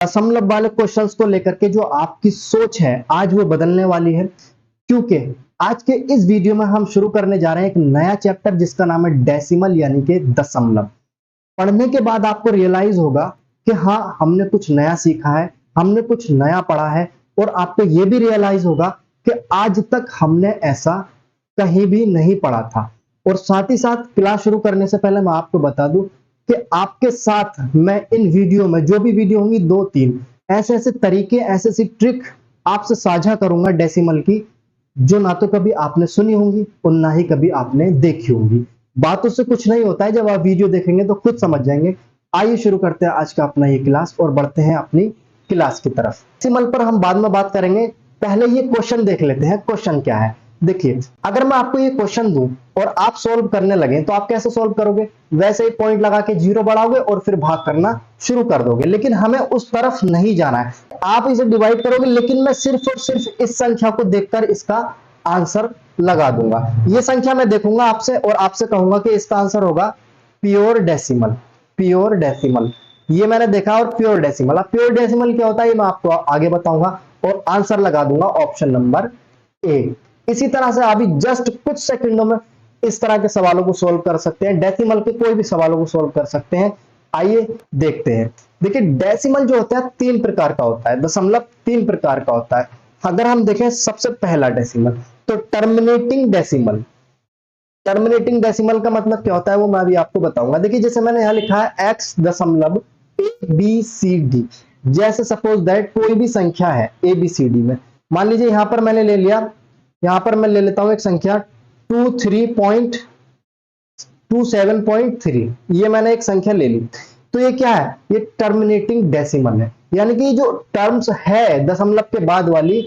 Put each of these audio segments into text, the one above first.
दशमलव वाले क्वेश्चंस को लेकर के जो आपकी सोच है आज वो बदलने वाली है, क्योंकि आज के इस वीडियो में हम शुरू करने जा रहे हैं एक नया चैप्टर जिसका नाम है डेसिमल यानी कि दशमलव। पढ़ने के बाद आपको रियलाइज होगा कि हाँ, हमने कुछ नया सीखा है, हमने कुछ नया पढ़ा है, और आपको यह भी रियलाइज होगा कि आज तक हमने ऐसा कहीं भी नहीं पढ़ा था। और साथ ही साथ क्लास शुरू करने से पहले मैं आपको बता दूं कि आपके साथ मैं इन वीडियो में जो भी वीडियो होंगी 2-3 ऐसे ऐसे तरीके, ऐसे ऐसी ट्रिक आपसे साझा करूंगा डेसिमल की, जो ना तो कभी आपने सुनी होंगी और ना ही कभी आपने देखी होंगी। बातों से कुछ नहीं होता है, जब आप वीडियो देखेंगे तो खुद समझ जाएंगे। आइए शुरू करते हैं आज का अपना ये क्लास और बढ़ते हैं अपनी क्लास की तरफ। डेसिमल पर हम बाद में बात करेंगे, पहले ये क्वेश्चन देख लेते हैं। क्वेश्चन क्या है, देखिए, अगर मैं आपको ये क्वेश्चन दूं और आप सोल्व करने लगे तो आप कैसे सोल्व करोगे? वैसे ही पॉइंट लगा के जीरो बढ़ाओगे और फिर भाग करना शुरू कर दोगे, लेकिन हमें उस तरफ नहीं जाना है। आप इसे डिवाइड करोगे, लेकिन मैं सिर्फ और सिर्फ इस संख्या को देखकर इसका आंसर लगा दूंगा। ये संख्या मैं देखूंगा आपसे और आपसे कहूंगा कि इसका आंसर होगा प्योर डेसिमल। प्योर डेसिमल ये मैंने देखा, और प्योर डेसिमल, अब प्योर डेसिमल क्या होता है ये मैं आपको आगे बताऊंगा और आंसर लगा दूंगा ऑप्शन नंबर ए। इसी तरह से अभी जस्ट कुछ सेकंडों में इस तरह के सवालों को सोल्व कर सकते हैं, डेसिमल के कोई भी सवालों को सोल्व कर सकते हैं। आइए देखते हैं। देखिए, डेसिमल जो होता है 3 प्रकार का होता है, दशमलव 3 प्रकार का होता है। अगर हम देखें सबसे पहला डेसिमल तो टर्मिनेटिंग डेसिमल। टर्मिनेटिंग डेसिमल का मतलब क्या होता है वो मैं अभी आपको बताऊंगा। देखिए, जैसे मैंने यहां लिखा है x.ABCD, जैसे सपोज दैट कोई भी संख्या है ABCD में, मान लीजिए यहां पर मैंने ले लिया, यहां पर मैं ले लेता हूं एक संख्या 27.3, ये मैंने एक संख्या ले ली। तो ये क्या है? ये टर्मिनेटिंग डेसिमल है, यानी कि जो टर्म्स है दशमलव के बाद वाली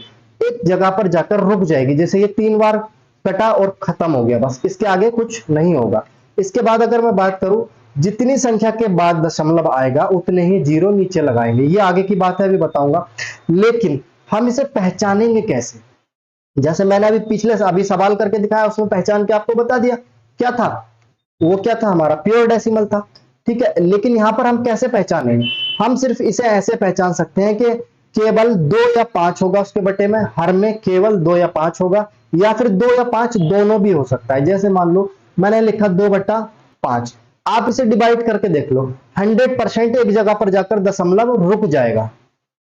एक जगह पर जाकर रुक जाएगी। जैसे ये 3 बार कटा और खत्म हो गया, बस इसके आगे कुछ नहीं होगा। इसके बाद अगर मैं बात करूं, जितनी संख्या के बाद दशमलव आएगा उतने ही जीरो नीचे लगाएंगे। ये आगे की बात है, अभी बताऊंगा। लेकिन हम इसे पहचानेंगे कैसे? जैसे मैंने अभी पिछले अभी सवाल करके दिखाया, उसमें पहचान के आपको बता दिया क्या था, वो क्या था, हमारा प्योर डेसिमल था। ठीक है, लेकिन यहां पर हम कैसे पहचानेंगे? हम सिर्फ इसे ऐसे पहचान सकते हैं कि केवल 2 या 5 होगा उसके बटे में, हर में केवल 2 या 5 होगा, या फिर 2 या 5 दोनों भी हो सकता है। जैसे मान लो मैंने लिखा 2/5, आप इसे डिवाइड करके देख लो, 100% एक जगह पर जाकर दशमलव रुक जाएगा,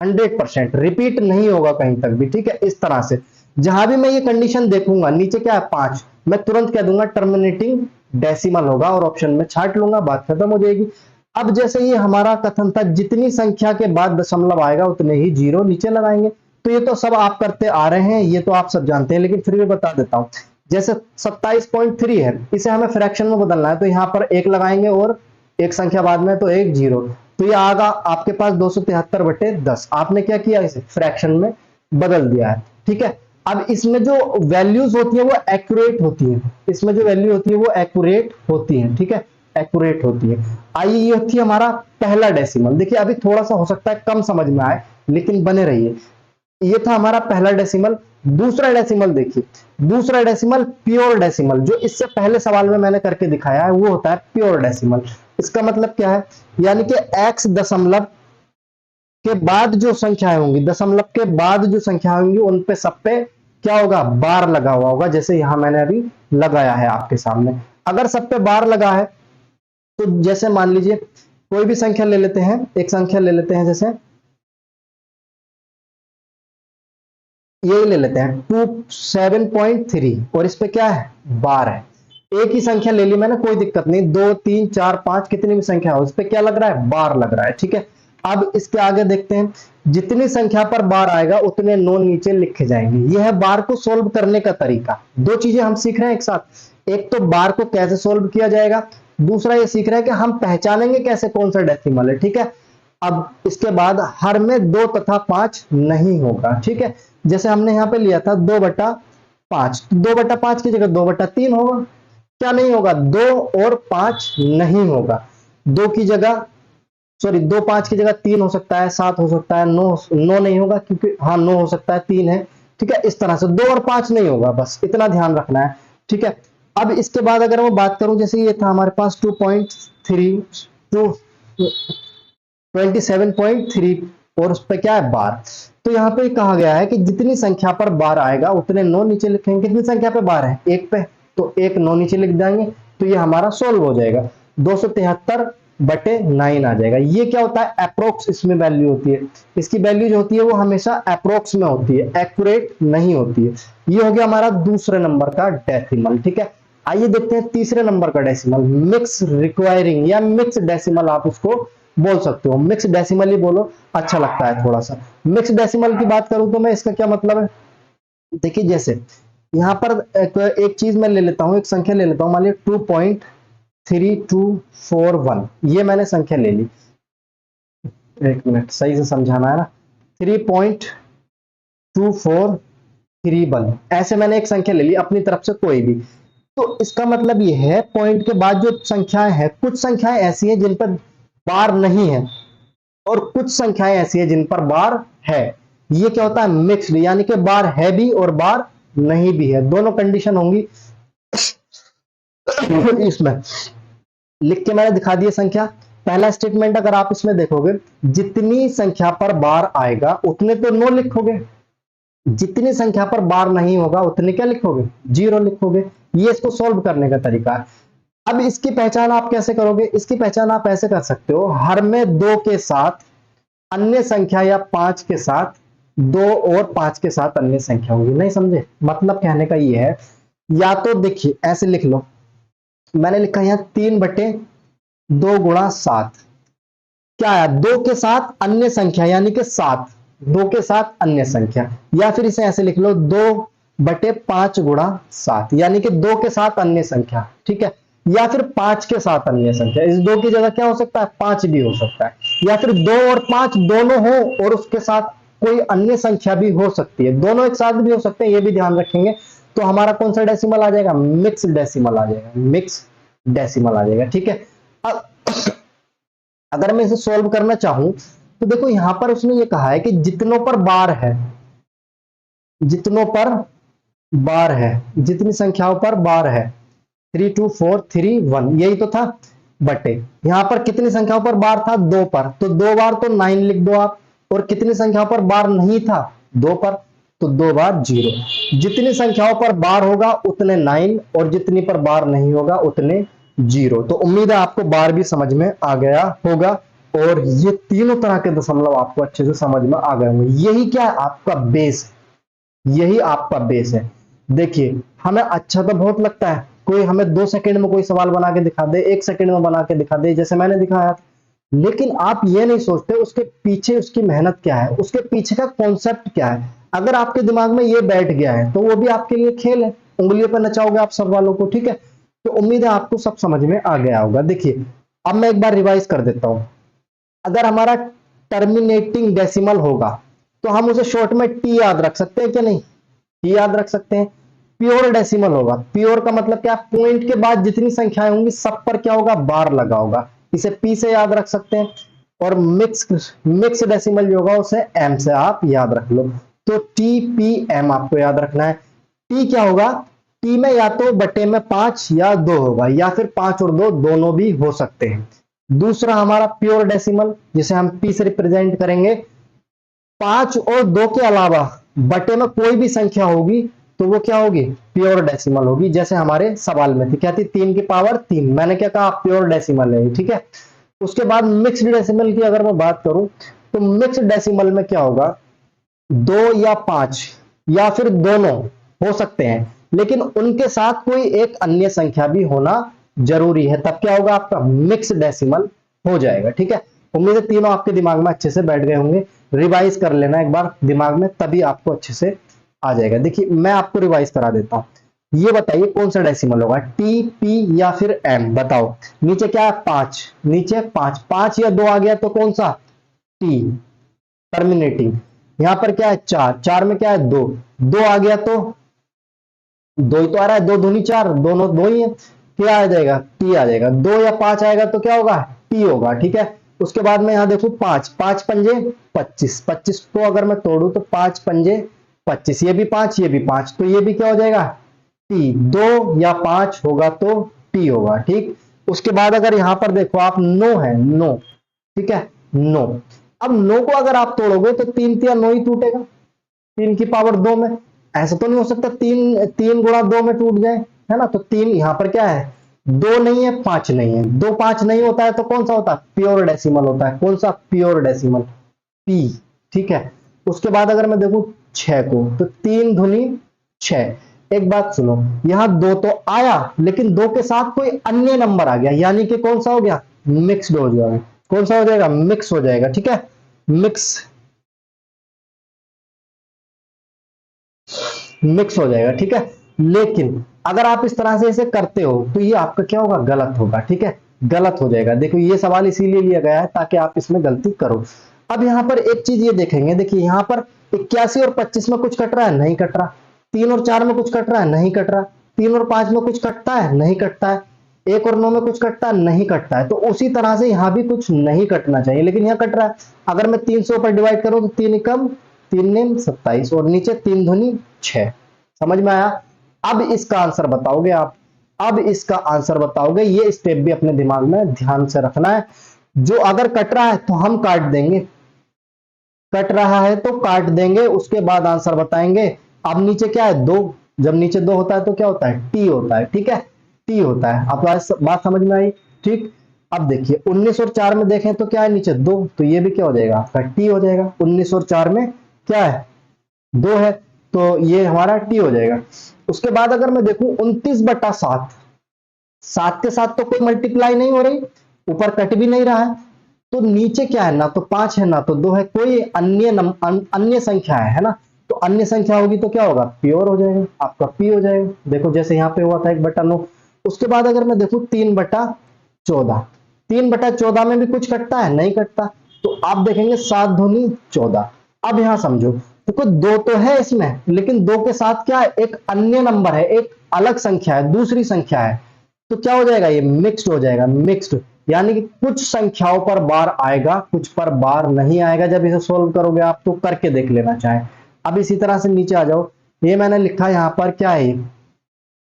100% रिपीट नहीं होगा कहीं तक भी। ठीक है, इस तरह से जहां भी मैं ये कंडीशन देखूंगा, नीचे क्या है 5, मैं तुरंत कह दूंगा टर्मिनेटिंग डेसिमल होगा और ऑप्शन में छाट लूंगा, बात खत्म हो जाएगी। अब जैसे ये हमारा कथन था, जितनी संख्या के बाद दशमलव आएगा उतने ही जीरो नीचे लगाएंगे। तो ये तो सब आप करते आ रहे हैं, ये तो आप सब जानते हैं, लेकिन फिर भी बता देता हूं। जैसे 27.3 है, इसे हमें फ्रैक्शन में बदलना है, तो यहां पर 1 लगाएंगे और एक संख्या बाद में तो 1 जीरो, तो ये आगा आपके पास 273/10। आपने क्या किया, इसे फ्रैक्शन में बदल दिया है। ठीक है, अब इसमें जो वैल्यूज होती है वो एक्यूरेट होती है, इसमें जो वैल्यू होती है वो एक्यूरेट होती है। ठीक है, एक्यूरेट होती है। आइए, ये होती है हमारा पहला डेसिमल। देखिए, अभी थोड़ा सा हो सकता है कम समझ में आए, लेकिन बने रहिए। ये था हमारा पहला डेसिमल। दूसरा डेसिमल देखिए, दूसरा डेसिमल प्योर डेसिमल, जो इससे पहले सवाल में मैंने करके दिखाया है, वो होता है प्योर डेसिमल। इसका मतलब क्या है? यानी कि x दशमलव के बाद जो संख्याएं होंगी, दशमलव के बाद जो संख्या होंगी, उन पे सब पे क्या होगा, बार लगा हुआ होगा। जैसे यहां मैंने अभी लगाया है आपके सामने। अगर सब पे बार लगा है तो जैसे मान लीजिए कोई भी संख्या ले लेते हैं, एक संख्या ले लेते हैं, जैसे ये ले लेते हैं 27.3, और इस पे क्या है, बार है। एक ही संख्या ले ली मैंने, कोई दिक्कत नहीं, 2 3 4 5 कितनी भी संख्या हो, इस पे क्या लग रहा है, बार लग रहा है। ठीक है, अब इसके आगे देखते हैं, जितनी संख्या पर बार आएगा उतने नो नीचे लिखे जाएंगे। यह है बार को सोल्व करने का तरीका। 2 चीजें हम सीख रहे हैं एक साथ, एक तो बार को कैसे सोल्व किया जाएगा, दूसरा ये सीख रहे हैं कि हम पहचानेंगे कैसे कौन सा डेसिमल है। ठीक है, अब इसके बाद हर में 2 तथा 5 नहीं होगा। ठीक है, जैसे हमने यहां पे लिया था 2/5, 2/5 की जगह 2/3 होगा। क्या नहीं होगा, 2 और 5 नहीं होगा। 2 की जगह, सॉरी 2 5 की जगह 3 हो सकता है, 7 हो सकता है, 9 नहीं होगा, क्योंकि हाँ 9 हो सकता है, 3 है। ठीक है, इस तरह से 2 और 5 नहीं होगा, बस इतना ध्यान रखना है। ठीक है, अब इसके बाद अगर मैं बात करूं, जैसे ये था हमारे पास 27.3 और उस पे क्या है बार। तो यहाँ पे कहा गया है कि जितनी संख्या पर बार आएगा उतने 9 नीचे लिखेंगे। कितनी संख्या पे बार है? 1 पे, तो 1 9 नीचे लिख देंगे, तो ये हमारा सोल्व हो जाएगा। 273/9 आ जाएगा। ये क्या होता है? अप्रोक्स इसमें वैल्यू होती है। इसकी वैल्यू जो होती है वो हमेशा अप्रोक्स में होती है, एक्यूरेट नहीं होती है। ये हो गया हमारा दूसरे नंबर का डेसिमल। ठीक है, आइए देखते हैं तीसरे नंबर का डेसिमल, मिक्स रिक्वायरिंग या मिक्स डेसिमल आप उसको बोल सकते हो। मिक्स डेसिमल ही बोलो, अच्छा लगता है थोड़ा सा। मिक्स डेसिमल की बात करूं तो मैं इसका क्या मतलब है, देखिए जैसे यहां पर एक चीज मैं ले लेता हूं, एक संख्या ले लेता हूं, मान लीजिए 2.3241, ये मैंने संख्या ले ली। एक मिनट, सही से समझाना है ना। 3.2431, ऐसे मैंने एक संख्या ले ली अपनी तरफ से कोई भी। तो इसका मतलब ये है पॉइंट के बाद जो संख्याएं हैं, कुछ संख्याएं ऐसी हैं जिन पर बार नहीं है और कुछ संख्याएं ऐसी हैं जिन पर बार है। ये क्या होता है? मिक्स्ड, यानी कि बार है भी और बार नहीं भी है, दोनों कंडीशन होंगी इसमें। लिख के मैंने दिखा दिया संख्या। पहला स्टेटमेंट अगर आप इसमें देखोगे, जितनी संख्या पर बार आएगा उतने तो 9 लिखोगे, जितनी संख्या पर बार नहीं होगा उतने क्या लिखोगे? 0 लिखोगे। ये इसको सोल्व करने का तरीका है। अब इसकी पहचान आप कैसे करोगे? इसकी पहचान आप ऐसे कर सकते हो, हर में 2 के साथ अन्य संख्या या 5 के साथ 2 और 5 के साथ अन्य संख्या होगी। नहीं समझे? मतलब कहने का ये है, या तो देखिए ऐसे लिख लो, मैंने लिखा यहां 3/2 गुणा 7, क्या है? 2 के साथ अन्य संख्या यानी कि 7, 2 के साथ अन्य संख्या, या फिर इसे ऐसे लिख लो 2/5 गुणा 7, यानी कि 2 के साथ अन्य संख्या। ठीक है, या फिर 5 के साथ अन्य संख्या। इस 2 की जगह क्या हो सकता है? 5 भी हो सकता है, या फिर 2 और 5 दोनों हो और उसके साथ कोई अन्य संख्या भी हो सकती है, दोनों एक साथ भी हो सकते हैं, ये भी ध्यान रखेंगे। तो हमारा कौन सा डेसिमल आ जाएगा? मिक्स डेसिमल आ जाएगा, मिक्स डेसिमल आ जाएगा। ठीक है, अब अगर मैं इसे सॉल्व करना चाहूं तो देखो यहां पर उसने ये कहा है कि जितनों पर बार है, जितनों पर बार है, जितनी संख्याओं पर बार है, 32431 यही तो था, बटे यहां पर कितनी संख्याओं पर बार था? 2 पर, तो 2 बार तो 9 लिख दो आप। और कितनी संख्याओं पर बार नहीं था? 2 पर, तो 2 बार 0। जितनी संख्याओं पर बार होगा उतने 9 और जितनी पर बार नहीं होगा उतने 0। तो उम्मीद है आपको बार भी समझ में आ गया होगा और ये तीनों तरह के दशमलव आपको अच्छे से समझ में आ गए होंगे। यही क्या है? आपका बेस, यही आपका बेस है। देखिए हमें अच्छा तो बहुत लगता है, कोई हमें 2 सेकंड में कोई सवाल बना के दिखा दे, 1 सेकंड में बना के दिखा दे जैसे मैंने दिखाया, लेकिन आप ये नहीं सोचते उसके पीछे उसकी मेहनत क्या है, उसके पीछे का कॉन्सेप्ट क्या है। अगर आपके दिमाग में ये बैठ गया है तो वो भी आपके लिए खेल है, उंगलियों पर नचाओगे आप सब वालों को। ठीक है, तो उम्मीद है आपको सब समझ में आ गया होगा। देखिए अब मैं एक बार रिवाइज कर देता हूं। अगर हमारा टर्मिनेटिंग डेसिमल होगा तो हम उसे शॉर्ट में टी याद रख सकते हैं क्या? नहीं, टी याद रख सकते हैं। प्योर डेसिमल होगा, प्योर का मतलब क्या? पॉइंट के बाद जितनी संख्याएं होंगी सब पर क्या होगा? बार लगा होगा, इसे पी से याद रख सकते हैं। और मिक्स डेसिमल जो होगा उसे एम से आप याद रख लो। तो टी पी एम आपको याद रखना है। टी क्या होगा? टी में या तो बटे में 5 या 2 होगा, या फिर 5 और 2 दोनों भी हो सकते हैं। दूसरा हमारा प्योर डेसिमल जिसे हम पी से रिप्रेजेंट करेंगे, 5 और 2 के अलावा बटे में कोई भी संख्या होगी तो वो क्या होगी? प्योर डेसिमल होगी। जैसे हमारे सवाल में थी, क्या थी? 3 की पावर 3, मैंने क्या कहा? प्योर डेसिमल है। ठीक है, उसके बाद मिक्स्ड डेसिमल की अगर मैं बात करूं तो मिक्स्ड डेसिमल में क्या होगा? 2 या 5 या फिर दोनों हो सकते हैं, लेकिन उनके साथ कोई एक अन्य संख्या भी होना जरूरी है, तब क्या होगा? आपका मिक्स डेसिमल हो जाएगा। ठीक है, उम्मीद है तीनों आपके दिमाग में अच्छे से बैठ गए होंगे। रिवाइज कर लेना एक बार दिमाग में, तभी आपको अच्छे से आ जाएगा। देखिए मैं आपको रिवाइज करा देता हूं। ये बताइए कौन सा डेसिमल होगा? टी, पी या फिर एम? बताओ। नीचे क्या है? 5, नीचे 5, 5 या 2 आ गया तो कौन सा? T, terminating. यहां पर क्या है? 4, 4 में क्या है? 2, 2 आ गया तो 2 ही तो आ रहा है, 2 दूनी 4, दोनों 2 ही है, क्या आ जाएगा? टी आ जाएगा। 2 या 5 आएगा तो क्या होगा? टी होगा। ठीक है, उसके बाद में यहां देखो 5, 5 पंजे 25, 25 को अगर मैं तोड़ू तो 5 पंजे 25, ये भी 5 ये भी 5, तो ये भी क्या हो जाएगा? टी। 2 या 5 होगा तो टी होगा। ठीक, उसके बाद अगर यहां पर देखो आप 9 है, 9, ठीक है, 9। अब 9 को अगर आप तोड़ोगे तो 3 तिया 9 ही टूटेगा, 3 की पावर 2 में। ऐसा तो नहीं हो सकता 3 गुणा 2 में टूट जाए, है ना। तो 3 यहां पर क्या है, 2 नहीं है 5 नहीं है। 2 5 नहीं होता है तो कौन सा होता है, प्योर डेसिमल होता है। कौन सा, प्योर डेसिमल, पी। ठीक है, उसके बाद अगर मैं देखूं 6 को, तो 3 धुनी 6। एक बात सुनो, यहां 2 तो आया लेकिन 2 के साथ कोई अन्य नंबर आ गया, यानी कि कौन सा हो गया, मिक्स्ड हो जाएगा। कौन सा हो जाएगा, मिक्स हो जाएगा। ठीक है, मिक्स हो जाएगा। ठीक है, लेकिन अगर आप इस तरह से इसे करते हो तो ये आपका क्या होगा, गलत होगा। ठीक है, गलत हो जाएगा। देखो ये सवाल इसीलिए लिया गया है ताकि आप इसमें गलती करो। अब यहां पर एक चीज ये देखेंगे, देखिए यहां पर 81 और 25 में कुछ कट रहा है, नहीं कट रहा। 3 और 4 में कुछ कट रहा है, नहीं कट रहा। 3 और 5 में कुछ कटता है, नहीं कटता है। 1 और 9 में कुछ कटता है, नहीं कटता है। तो उसी तरह से यहां भी कुछ नहीं कटना चाहिए, लेकिन यहां कट रहा है। अगर मैं 300 पर डिवाइड करूं तो 3 एकम 3 नेम 27 और नीचे 3 धुनी 6। समझ में आया। अब इसका आंसर बताओगे आप, अब इसका आंसर बताओगे। ये स्टेप भी अपने दिमाग में ध्यान से रखना है। जो अगर कट रहा है तो हम काट देंगे, कट रहा है तो काट देंगे, उसके बाद आंसर बताएंगे। अब नीचे क्या है, 2। जब नीचे 2 होता है तो क्या होता है, टी होता है। ठीक है, टी होता है। आप बात समझ में आई। ठीक, अब देखिए 19 और 4 में देखें तो क्या है, नीचे 2, तो ये भी क्या हो जाएगा, आपका टी हो जाएगा। 19 और 4 में क्या है, 2 है, तो ये हमारा टी हो जाएगा। उसके बाद अगर मैं देखूं 29/7, 7 के साथ तो कोई मल्टीप्लाई नहीं हो रही, ऊपर कट भी नहीं रहा है, तो नीचे क्या है, ना तो 5 है ना तो 2 है, कोई अन्य संख्या है ना। तो अन्य संख्या होगी तो क्या होगा, प्योर हो जाएगा, आपका पी हो जाएगा। देखो जैसे यहाँ पे हुआ था 1/9। उसके बाद अगर मैं देखूं 3/14, 3/14 में भी कुछ कटता है, नहीं कटता। तो आप देखेंगे 7 दूनी 14। अब यहां समझो, देखो 2 तो है इसमें, लेकिन 2 के साथ क्या है, एक अन्य नंबर है, एक अलग संख्या है, दूसरी संख्या है। तो क्या हो जाएगा, ये मिक्स्ड हो जाएगा, मिक्स्ड। यानी कि कुछ संख्याओं पर बार आएगा, कुछ पर बार नहीं आएगा। जब इसे सोल्व करोगे आप तो करके देख लेना चाहे। अब इसी तरह से नीचे आ जाओ, ये मैंने लिखा यहां पर क्या है,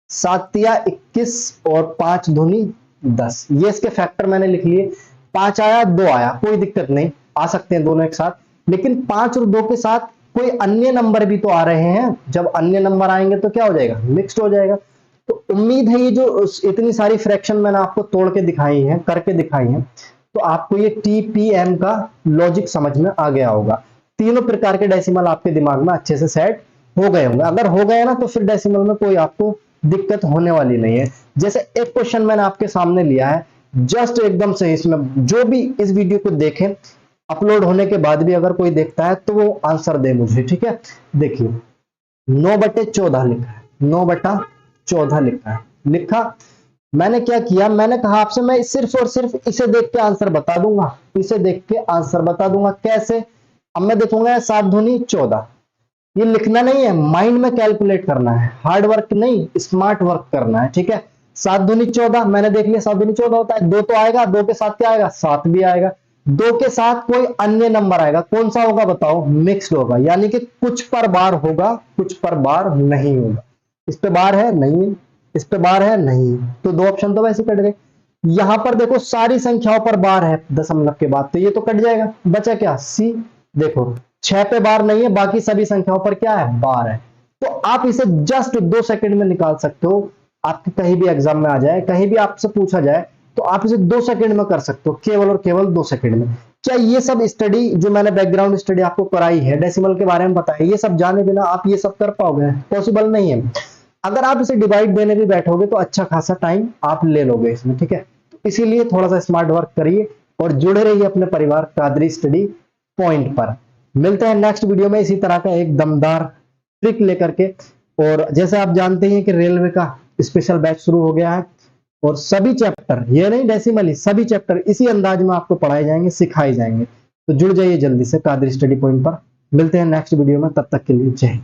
7 तिया 21 और 5 दूनी 10। ये इसके फैक्टर मैंने लिख लिए। 5 आया 2 आया, कोई दिक्कत नहीं, आ सकते हैं दोनों एक साथ। लेकिन 5 और 2 के साथ कोई अन्य नंबर भी तो आ रहे हैं। जब अन्य नंबर आएंगे तो क्या हो जाएगा, मिक्स्ड हो जाएगा। तो उम्मीद है ये जो इतनी सारी फ्रैक्शन मैंने आपको तोड़ के दिखाई है, करके दिखाई है, तो आपको ये टीपीएम का लॉजिक समझ में आ गया होगा। तीनों प्रकार के डेसिमल आपके दिमाग में अच्छे से सेट हो गए होंगे। अगर हो गए ना तो फिर डेसिमल में कोई आपको दिक्कत होने वाली नहीं है। जैसे एक क्वेश्चन मैंने आपके सामने लिया है, जस्ट एकदम से इसमें जो भी इस वीडियो को देखें, अपलोड होने के बाद भी अगर कोई देखता है तो वो आंसर दे मुझे। ठीक है, देखिए 9/14 लिखा है, 9/14 लिखा है, लिखा। मैंने क्या किया, मैंने कहा आपसे मैं सिर्फ और सिर्फ इसे देख के आंसर बता दूंगा, इसे देख के आंसर बता दूंगा। कैसे, अब मैं देखूंगा 7 दूनी 14, ये लिखना नहीं है, माइंड में कैलकुलेट करना है, हार्ड वर्क नहीं, स्मार्ट वर्क करना है। ठीक है, 7 दूनी 14 मैंने देख लिया, 7 दूनी 14 होता है। 2 तो आएगा, 2 के साथ क्या आएगा, 7 भी आएगा। 2 के साथ कोई अन्य नंबर आएगा, कौन सा होगा बताओ, मिक्स्ड होगा, यानी कि कुछ पर बार होगा, कुछ पर बार नहीं होगा। इस पे बार है, नहीं है, इस पे बार है, नहीं है, तो 2 ऑप्शन तो वैसे कट गए। यहां पर देखो सारी संख्याओं पर बार है दशमलव के बाद, तो ये तो कट जाएगा, बचा क्या, सी। देखो 6 पे बार नहीं है, बाकी सभी संख्याओं पर क्या है, बार है। तो आप इसे जस्ट 2 सेकंड में निकाल सकते हो। आपके कहीं भी एग्जाम में आ जाए, कहीं भी आपसे पूछा जाए, तो आप इसे 2 सेकंड में कर सकते हो, केवल और केवल 2 सेकंड में। क्या ये सब स्टडी जो मैंने बैकग्राउंड स्टडी आपको कराई है, डेसिमल के बारे में बताया, ये सब जाने बिना आप ये सब कर पाओगे, पॉसिबल नहीं है। अगर आप इसे डिवाइड देने भी बैठोगे तो अच्छा खासा टाइम आप ले लोगे इसमें। ठीक है, तो इसीलिए थोड़ा सा स्मार्ट वर्क करिए और जुड़े रहिए अपने परिवार कादरी स्टडी पॉइंट पर। मिलते हैं नेक्स्ट वीडियो में इसी तरह का एक दमदार ट्रिक लेकर के। और जैसे आप जानते हैं कि रेलवे का स्पेशल बैच शुरू हो गया है, और सभी चैप्टर, ये नहीं डेसिमल, सभी चैप्टर इसी अंदाज में आपको पढ़ाए जाएंगे, सिखाए जाएंगे। तो जुड़ जाइए जल्दी से कादरी स्टडी पॉइंट पर। मिलते हैं नेक्स्ट वीडियो में, तब तक के लिए जय हिंद।